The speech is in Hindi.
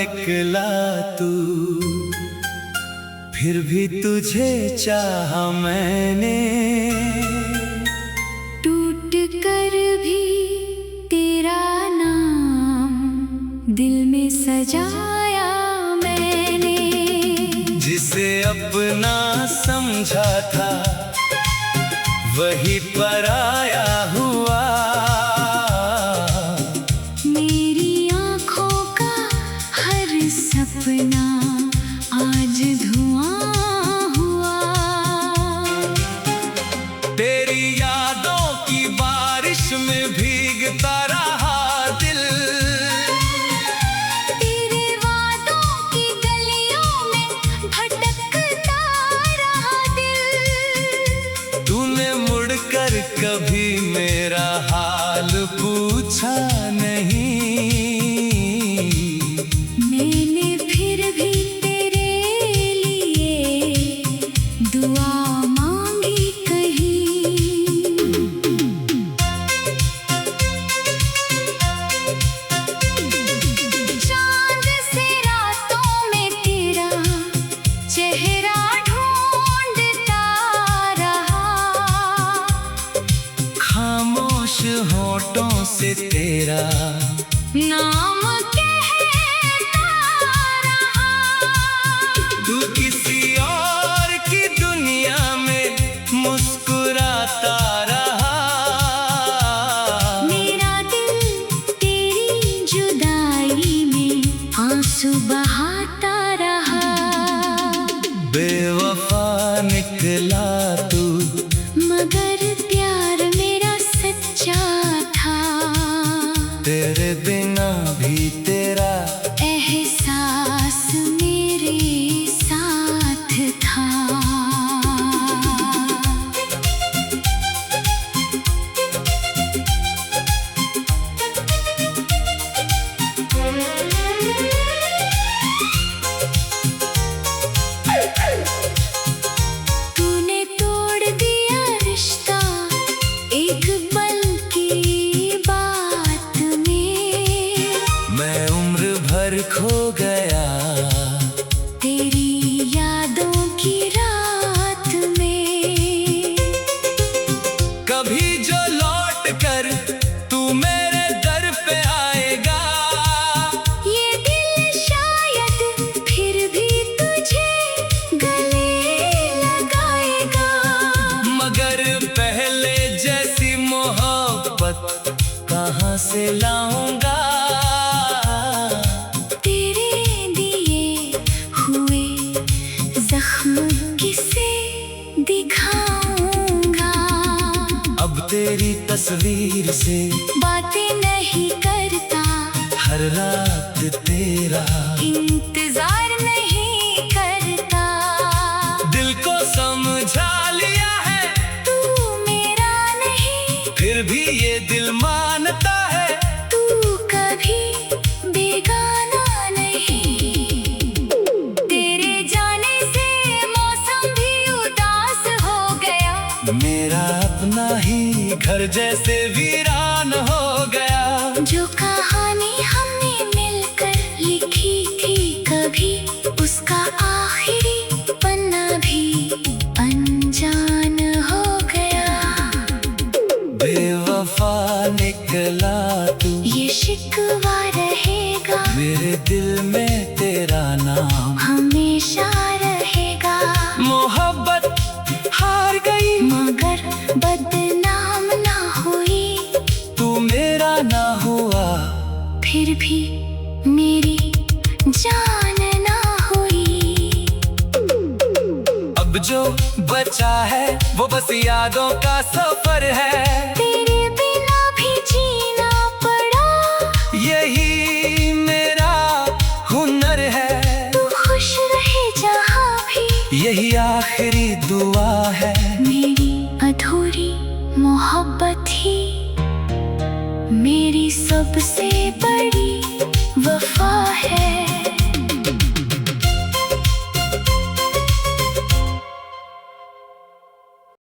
निकला तू, फिर भी तुझे चाहा मैंने। टूट कर भी तेरा नाम दिल में सजाया मैंने। जिसे अपना समझा था वही पराया हुआ। मेरी आँखों का हर सपना आज धुआं हुआ। तेरी यादों की बारिश में भीगता रहा दिल। तेरे वादों की गलियों में भटकता रहा दिल। तूने मुड़कर कभी मेरा हाल पूछा नहीं। मैंने फिर भी तेरे लिए दुआ मांगी कहीं। चांद से रातों में तेरा चेहरा ढूंढता रहा। खामोश होठों से तेरा नाम कहता रहा। तू किसी और की दुनिया में मुस्कुराता रहा। मेरा दिल तेरी जुदाई में आंसू बहाता रहा। बेवफा निकला तू, मगर प्यार मेरा सच्चा था। तेरे बिना भी तेरा एहसास मेरे साथ था। तूने तोड़ दिया रिश्ता एक पल की बात में। मैं उम्र भर खो गया तेरी यादों की रात में। कभी जो लौट कर तू मेरे दर पे आएगा। ये दिल शायद फिर भी तुझे गले लगाएगा। मगर पहले जैसी मोहब्बत कहाँ से लाऊंगा। तेरे दिए हुए जख्म किसे दिखाऊंगा। अब तेरी तस्वीर से बातें नहीं करता, हर रात तेरा इंतजार नहीं करता। दिल को समझा लिया है, तू मेरा नहीं, फिर भी ये दिल मानता है। तू कभी बेगाना नहीं। तेरे जाने से मौसम भी उदास हो गया। मेरा अपना ही घर जैसे वीरान हो गया। जो कहानी हमने मिलकर लिखी थी कभी, उसका आखिरी पन्ना भी अनजान हो गया। बेवफा निकला तू, ये शिकवा रहेगा, मेरे दिल में तेरा नाम हमेशा रहेगा। मोहब्बत हार गई मगर बदनाम ना हुई। तू मेरा ना हुआ, फिर भी मेरी जान ना हुई। अब जो बचा है वो बस यादों का सफर है। तेरे बिना भी जीना पड़ा, यही मेरा हुनर है। तू खुश रहे जहाँ भी, यही आखिरी दुआ है। मेरी अधूरी मोहब्बत ही मेरी सबसे बड़ी वफा है।